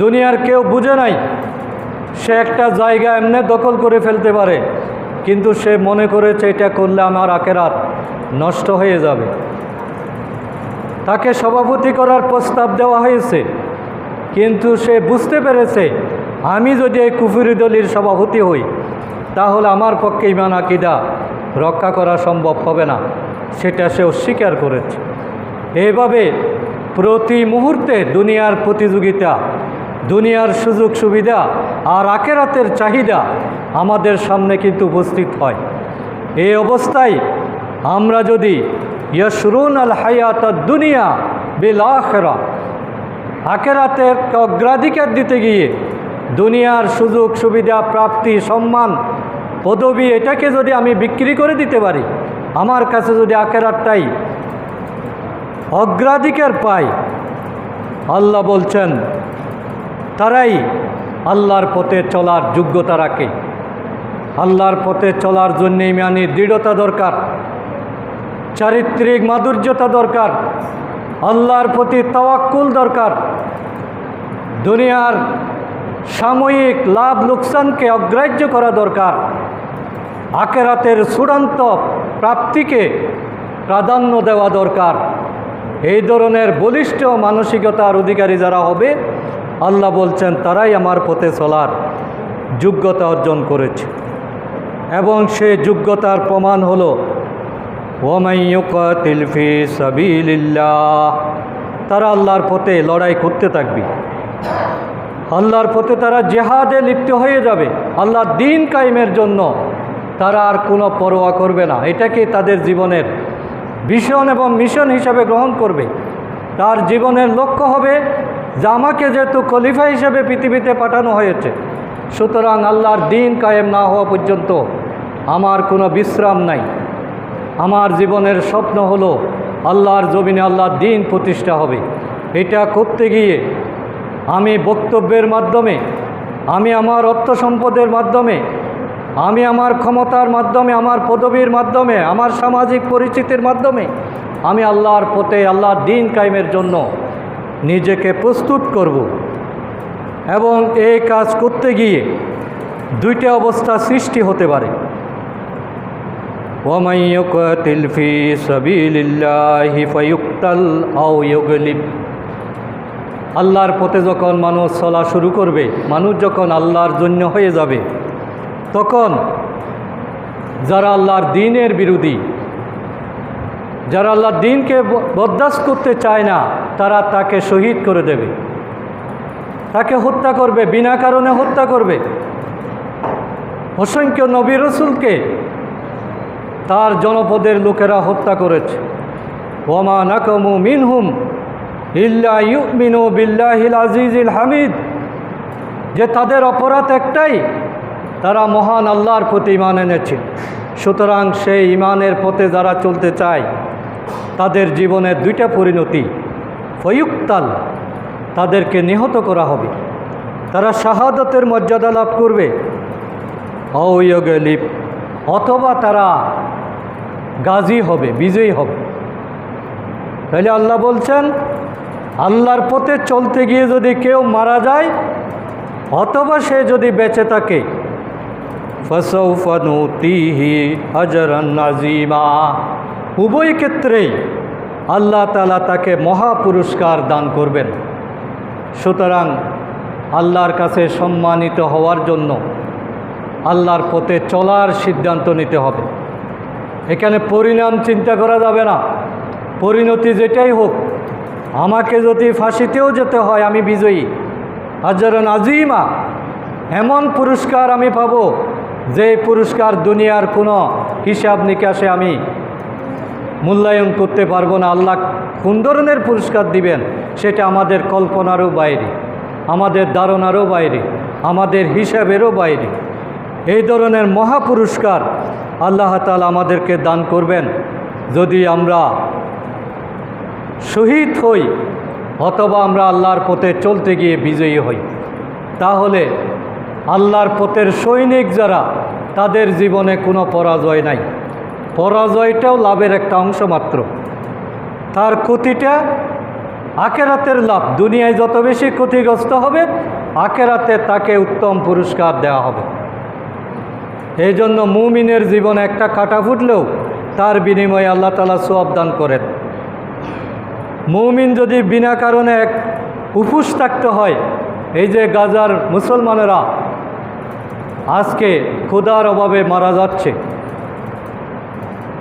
দুনিয়ার কেউ বুঝে নাই, সে একটা জায়গা এমনি দখল করে ফেলতে পারে, কিন্তু সে মনে করেছে এটা করলে আমার আখিরাত নষ্ট হয়ে যাবে। তাকে সভাপতি করার প্রস্তাব দেওয়া হয়েছে, কিন্তু সে বুঝতে পেরেছে আমি যদি এই কুফরি দলের সভাপতি হই, তাহলে আমার পক্ষে ঈমান আকীদা রক্ষা করা সম্ভব হবে না, সেটা সে অস্বীকার করেছে। এইভাবে প্রতি মুহূর্তে দুনিয়ার প্রতিযোগিতা, দুনিয়ার সুযোগ সুবিধা আর আখিরাতের চাহিদা আমাদের সামনে কিন্তু উপস্থিত হয়। এই অবস্থায় আমরা যদি ইয়াশরুনাল হায়াতাদ দুনিয়া বিল আখিরাহ, আখিরাতের অগ্রাধিকার দিতে গিয়ে দুনিয়ার সুযোগ সুবিধা, প্রাপ্তি, সম্মান, পদবি, এটাকে যদি আমি বিক্রি করে দিতে পারি, আমার কাছে যদি আখিরাতটাই অগ্রাধিকার পাই, আল্লাহ বলছেন তারাই আল্লাহর পথে চলার যোগ্যতা রাখে। আল্লাহর পথে চলার জন্য ইমানি দৃঢ়তা দরকার, চারিত্রিক মাধুর্যতা দরকার, আল্লাহর প্রতি তাওয়াক্কুল দরকার। দুনিয়ার সাময়িক লাভ লোকসানকে অগ্রাহ্য করা দরকার, আখিরাতের চূড়ান্ত প্রাপ্তিকে প্রাধান্য দেওয়া দরকার। এই ধরনের বলিষ্ঠ মানসিকতার অধিকারী যারা হবে, আল্লাহ বলছেন তারাই আমার পথে চলার যোগ্যতা অর্জন করেছে। এবং সেই যোগ্যতার প্রমাণ হলো ওয়ামান ইউকাতিল ফি সাবিলিল্লাহ, তারা আল্লাহর পথে লড়াই করতে থাকবে, আল্লাহর পথে তারা জিহাদে লিপ্ত হয়ে যাবে। আল্লাহর দ্বীন কায়েমের জন্য তারা আর কোনো পরোয়া করবে না, এটাকে তাদের জীবনের ভিশন এবং মিশন হিসাবে গ্রহণ করবে। তার জীবনের লক্ষ্য হবে যে আমাকে যেহেতু খলিফা হিসেবে পৃথিবীতে পাঠানো হয়েছে, সুতরাং আল্লাহর দ্বীন কায়েম না হওয়া পর্যন্ত আমার কোনো বিশ্রাম নাই। আমার জীবনের স্বপ্ন হলো আল্লাহর জমিনে আল্লাহর দ্বীন প্রতিষ্ঠা হবে। এটা করতে গিয়ে আমি বক্তব্যের মাধ্যমে, আমি আমার অর্থ সম্পদের মাধ্যমে, আমি আমার ক্ষমতার মাধ্যমে, আমার পদবীর মাধ্যমে, আমার সামাজিক পরিচিতির মাধ্যমে আমি আল্লাহর পথে, আল্লাহর দ্বীন কায়েমের জন্য নিজেকে প্রস্তুত করব। এবং এই কাজ করতে গিয়ে দুইটা অবস্থা সৃষ্টি হতে পারে। ওয়ামান ইউকাতিল ফি সাবিলিল্লাহি ফায়ুকতাল আও ইউগলিব। আল্লাহর পথে যখন মানুষ চলা শুরু করবে, মানুষ যখন আল্লাহর জন্য হয়ে যাবে, তখন যারা আল্লাহর দ্বীনের বিরোধী, যারা আল্লাহর দ্বীনকে বরদাস্ত করতে চায় না, তারা তাকে শহীদ করে দেবে, তাকে হত্যা করবে, বিনা কারণে হত্যা করবে। অসংখ্য নবী রাসূলকে তার জনপদের লোকেরা হত্যা করেছে। ওয়ামা নাকামু মিনহুম ইল্লা ইউমিনু বিল্লাহিল আজিজিল হামিদ। যে তাদের অপরাধ একটাই, তারা মহান আল্লাহর প্রতি ঈমান এনেছে। সুতরাং সেই ঈমানের পথে যারা চলতে চায়, তাদের জীবনের দুইটা পরিণতি। ফয়ুক্তাল, তাদেরকে নিহত করা হবে, তারা শাহাদাতের মর্যাদা লাভ করবে। আও ইউগলিব, অথবা তারা গাজী হবে, বিজয়ী হবে। তাহলে আল্লাহ বলছেন, আল্লাহর পথে চলতে গিয়ে যদি কেউ মারা যায় অথবা সে যদি বেঁচে থাকে, ফাসাউফা নুতিহি আজরান আযীমা, উভয় ক্ষেত্রেই আল্লাহ তাআলা তাকে মহা পুরস্কার দান করবেন। সুতরাং আল্লাহর কাছে সম্মানিত হওয়ার জন্য আল্লাহর পথে চলার সিদ্ধান্ত নিতে হবে। এখানে পরিণাম চিন্তা করা যাবে না। পরিণতি যেটাই হোক, আমাকে যদি ফাঁসিতেও যেতে হয় আমি বিজয়ী, আজরান আযীমা, এমন পুরস্কার আমি পাব যে পুরস্কার দুনিয়ার কোনো হিসাব নিকাশে আমি মূল্যায়ন করতে পারবো না। আল্লাহ কোন ধরনের পুরস্কার দিবেন সেটা আমাদের কল্পনারও বাইরে, আমাদের ধারণারও বাইরে, আমাদের হিসাবেরও বাইরে। এই ধরনের মহা পুরস্কার আল্লাহ তাআলা আমাদেরকে দান করবেন যদি আমরা শহীদ হই অথবা আমরা আল্লাহর পথে চলতে গিয়ে বিজয়ী হই। তাহলে আল্লাহর পথের সৈনিক যারা, তাদের জীবনে কোনো পরাজয় নাই। পরাজয়টাও লাভের একটা অংশ মাত্র। তার ক্ষতিটা আখেরাতের লাভ। দুনিয়ায় যত বেশি ক্ষতিগ্রস্ত হবে, আখেরাতে তাকে উত্তম পুরস্কার দেওয়া হবে। এই জন্য মুমিনের জীবনে একটা কাঁটা ফুটলেও তার বিনিময়ে আল্লাহ তাআলা সওয়াব দান করেন। মুমিন যদি বিনা কারণে এক উপোস থাকতে হয়, এই যে গাজার মুসলমানেরা আজকে ক্ষুধার অভাবে মারা যাচ্ছে,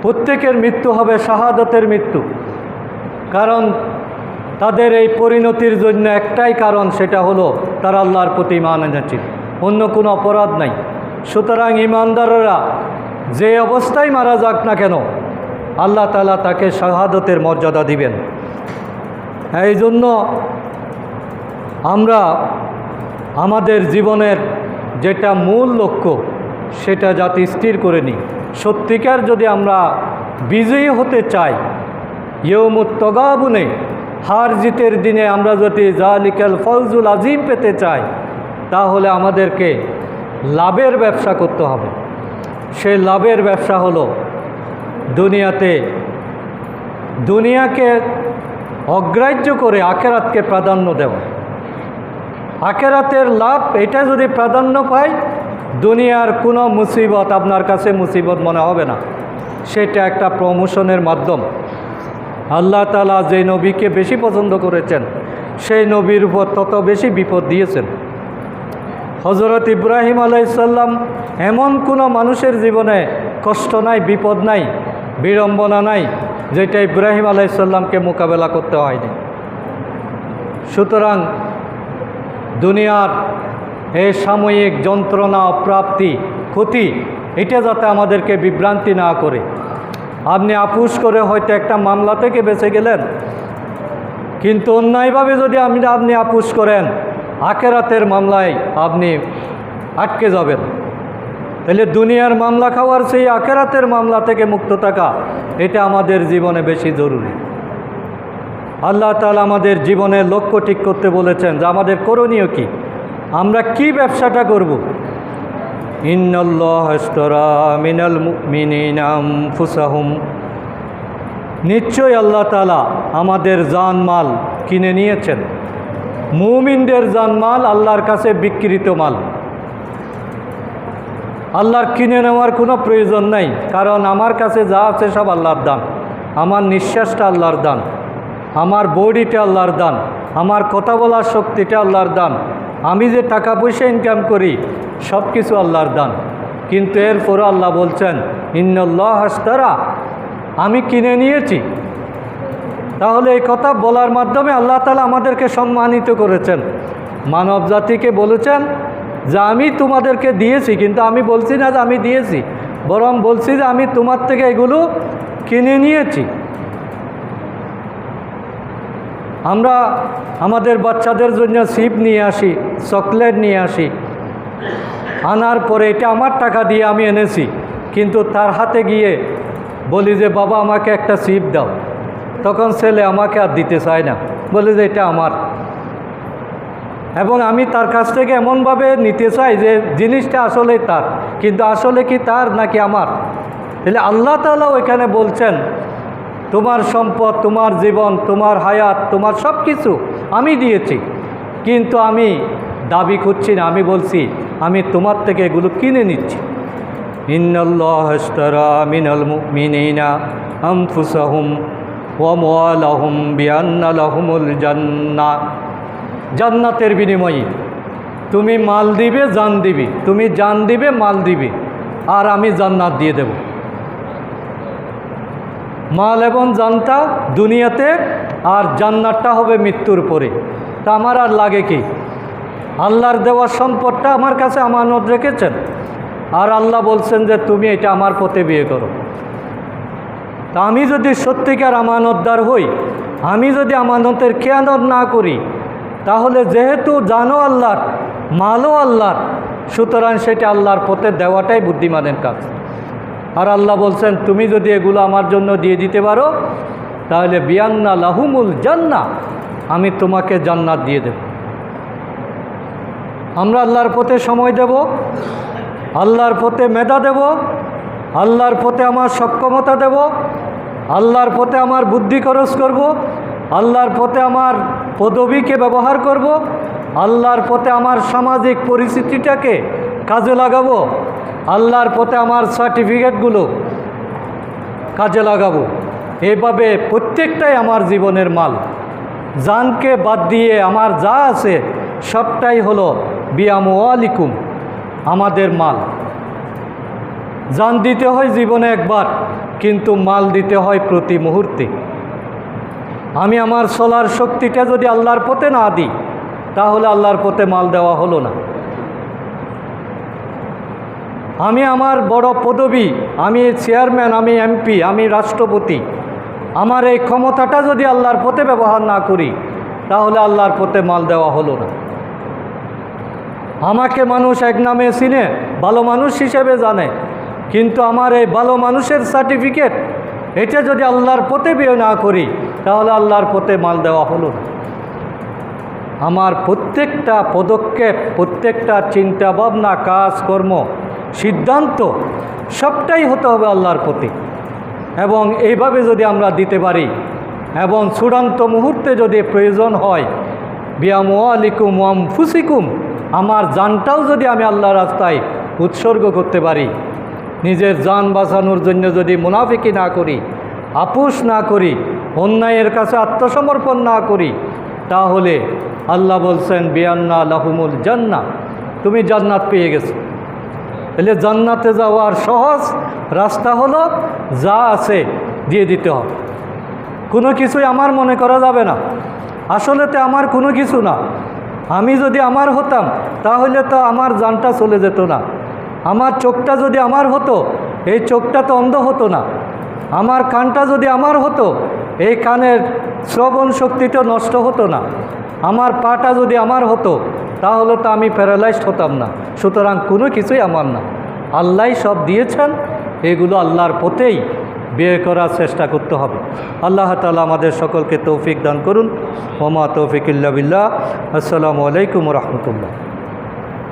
প্রত্যেকের মৃত্যু হবে শাহাদাতের মৃত্যু। কারণ তাদের এই পরিণতির জন্য একটাই কারণ, সেটা হলো তারা আল্লাহর প্রতি ঈমান এনেছে, অন্য কোনো অপরাধ নাই। সুতরাং ঈমানদাররা যে অবস্থায় মারা যাক না কেন, আল্লাহ তাআলা তাকে শাহাদাতের মর্যাদা দিবেন। এই জন্য আমরা আমাদের জীবনের যেটা মূল লক্ষ্য সেটা যাতে স্থির করে নিই। সত্যিকার যদি আমরা বিজয়ী হতে চাই, ইয়ৌমুত তগাবুনে, হার জিতের দিনে আমরা যদি জালিকাল ফৌজুল আজিম পেতে চাই, তাহলে আমাদেরকে লাভের ব্যবসা করতে হবে। সেই লাভের ব্যবসা হলো দুনিয়াকে অগ্রাহ্য করে আখেরাতকে প্রাধান্য দেওয়া। আখেরাতের লাভ এটা যদি প্রাধান্য পায়, দুনিয়ার কোনো মুসিবত আপনার কাছে মুসিবত মনে হবে না। সেটা একটা প্রমোশনের মাধ্যম। আল্লাহ তাআলা যে নবীকে বেশি পছন্দ করেছেন, সেই নবীর উপর তত বেশি বিপদ দিয়েছেন। হযরত ইব্রাহিম আলাইহিস সালাম, এমন কোনো মানুষের জীবনে কষ্ট নাই, বিপদ নাই, বিড়ম্বনা নাই যেটা ইব্রাহিম আলাইহিস সালামকে মোকাবেলা করতে হয়নি। সুতরাং দুনিয়ার এই সাময়িক যন্ত্রণা, অপ্রাপ্তি, ক্ষতি, এটা যাতে আমাদেরকে বিভ্রান্তি না করে। আপনি আপুস করে হয়তো একটা মামলা থেকে বেঁচে গেলেন, কিন্তু অন্যায়ভাবে যদি আপনি আপুস করেন, আখেরাতের মামলায় আপনি আটকে যাবেন। তাহলে দুনিয়ার মামলা খাওয়ার সেই আখেরাতের মামলা থেকে মুক্ত থাকা, এটা আমাদের জীবনে বেশি জরুরি। আল্লাহ তাআলা আমাদের জীবনের লক্ষ্য ঠিক করতে বলেছেন যে আমাদের করণীয় কী। আমরা কি ব্যবসাটা করব? ইন্নাল্লাহা আশতারা মিনাল মুমিনিনা আনফুসাহুম, নিশ্চয় আল্লাহ তাআলা আমাদের জানমাল কিনে নিয়েছেন। মুমিনদের জানমাল আল্লাহর কাছে বিক্রিত মাল, আল্লাহর কিনে নেওয়ার কোনো প্রয়োজন নাই। কারণ আমার কাছে যা আছে সব আল্লাহর দান। আমার নিঃশ্বাসটা আল্লাহর দান, আমার বডিটা আল্লাহর দান, আমার কথা বলার শক্তিটা আল্লাহর দান, আমি যে টাকা পয়সা ইনকাম করি সব কিছু আল্লাহর দান। কিন্তু এরপরও আল্লাহ বলছেন ইন্নাল্লাহা আশতারা, আমি কিনে নিয়েছি। তাহলে এই কথা বলার মাধ্যমে আল্লাহ তাআলা আমাদেরকে সম্মানিত করেছেন, মানব জাতিকে বলেছেন যে আমি তোমাদেরকে দিয়েছি, কিন্তু আমি বলছি না যে আমি দিয়েছি, বরং বলছি যে আমি তোমার থেকে এগুলো কিনে নিয়েছি। আমরা আমাদের বাচ্চাদের জন্য চিপ নিয়ে আসি, চকলেট নিয়ে আসি, আনার পরে এটা আমার টাকা দিয়ে আমি এনেছি, কিন্তু তার হাতে গিয়ে বলি যে বাবা আমাকে একটা চিপ দাও, তখন ছেলে আমাকে আর দিতে চায় না, বলে যে এটা আমার। এবং আমি তার কাছ থেকে এমনভাবে নিতে চাই যে জিনিসটা আসলে তার, কিন্তু আসলে কি তার নাকি আমার? তাহলে আল্লাহ তাআলা ওইখানে বলছেন তোমার সম্পদ, তোমার জীবন, তোমার হায়াত, তোমার সব কিছু আমি দিয়েছি, কিন্তু আমি দাবি করছি না, আমি বলছি আমি তোমার থেকে এগুলো কিনে নিচ্ছি। ইন্নাল্লাহা আশতারা মিনাল মুমিনিনা আনফুসাহুম ওয়া আমওয়ালাহুম বিআন্না লাহুমুল জান্নাহ, জান্নাতের বিনিময়ে তুমি মাল দিবে, জান দিবে, তুমি জান দিবে, মাল দিবে, আর আমি জান্নাত দিয়ে দেব। মাল এবং জানটা দুনিয়াতে, আর জান্নাতটা হবে মৃত্যুর পরে। তা আমার আর লাগে কি? আল্লাহর দেওয়ার সম্পদটা আমার কাছে আমানত রেখেছেন, আর আল্লাহ বলছেন যে তুমি এটা আমার পথে বিয়ে করো। তা আমি যদি সত্যিকার আমানতদার হই, আমি যদি আমানতের খেয়ানত না করি, তাহলে যেহেতু জানো আল্লাহর, মালও আল্লাহর, সুতরাং সেটা আল্লাহর পথে দেওয়াটাই বুদ্ধিমানের কাজ। আর আল্লাহ বলছেন তুমি যদি এগুলো আমার জন্য দিয়ে দিতে পারো, তাহলে বিআন্না লাহুমুল জান্নাহ, আমি তোমাকে জান্নাত দিয়ে দেব। আমরা আল্লাহর পথে সময় দেব, আল্লাহর পথে মেধা দেব, আল্লাহর পথে আমার সক্ষমতা দেব, আল্লাহর পথে আমার বুদ্ধি খরচ করব, আল্লাহর পথে আমার পদবীকে ব্যবহার করব, আল্লাহর পথে আমার সামাজিক পরিস্থিতিটাকে কাজে লাগাবো, আল্লাহর পথে আমার সার্টিফিকেটগুলো কাজে লাগাবো। এইভাবে প্রত্যেকটাই আমার জীবনের মাল। জানকে বাদ দিয়ে আমার যা আছে সবটাই হলো বিআমওয়ালিকুম, আমাদের মাল। জান দিতে হয় জীবনে একবার, কিন্তু মাল দিতে হয় প্রতি মুহূর্তে। আমি আমার চলার শক্তিটা যদি আল্লাহর পথে না দিই, তাহলে আল্লাহর পথে মাল দেওয়া হলো না। আমি আমার বড় পদবী, আমি চেয়ারম্যান, আমি এমপি, আমি রাষ্ট্রপতি, আমার এই ক্ষমতাটা যদি আল্লাহর পথে ব্যবহার না করি, তাহলে আল্লাহর পথে মাল দেওয়া হলো না। আমাকে মানুষ এক নামে চিনে, ভালো মানুষ হিসেবে জানে, কিন্তু আমার এই ভালো মানুষের সার্টিফিকেট এটা যদি আল্লাহর পথে বিয়ে না করি, তাহলে আল্লাহর পথে মাল দেওয়া হলো না। আমার প্রত্যেকটা পদক্ষেপ, প্রত্যেকটা চিন্তা ভাবনা, কাজকর্ম, সিদ্ধান্ত সবটাই হতে হবে আল্লাহর পথে। এবং এইভাবে যদি আমরা দিতে পারি, এবং চূড়ান্ত মুহূর্তে যদি প্রয়োজন হয় বিআমওয়ালিকুম ওয়া আনফুসিকুম, আমার জানটাও যদি আমি আল্লাহর রাস্তায় উৎসর্গ করতে পারি, নিজের জান বাঁচানোর জন্য যদি মুনাফিকি না করি, আপোষ না করি, অন্যায়ের কাছে আত্মসমর্পণ না করি, তাহলে আল্লাহ বলছেন বিআন্না লাহুমুল জান্নাহ, তুমি জান্নাত পেয়ে গেছো। তাহলে জান্নাতে যাওয়ার সহজ রাস্তা হলো যা আছে দিয়ে দিতে হবে। কোনো কিছুই আমার মনে করা যাবে না, আসলে তো আমার কোনো কিছু না। আমি যদি আমার হতাম, তাহলে তো আমার জানটা চলে যেত না। আমার চোখটা যদি আমার হতো, এই চোখটা তো অন্ধ হতো না। আমার কানটা যদি আমার হতো, এই কানের শ্রবণ শক্তি তো নষ্ট হতো না। আমার পাটা যদি আমার হতো, তাহলে তো আমি প্যারালাইজড হতাম না। সুতরাং কোনো কিছুই আমার না, আল্লাহই সব দিয়েছেন। এগুলো আল্লাহর পথেই ব্যয় করার চেষ্টা করতে হবে। আল্লাহ তাআলা আমাদের সকলকে তৌফিক দান করুন। ওমা তৌফিক ইল্লা বিল্লাহ। আসসালামু আলাইকুম ওয়া রাহমাতুল্লাহ।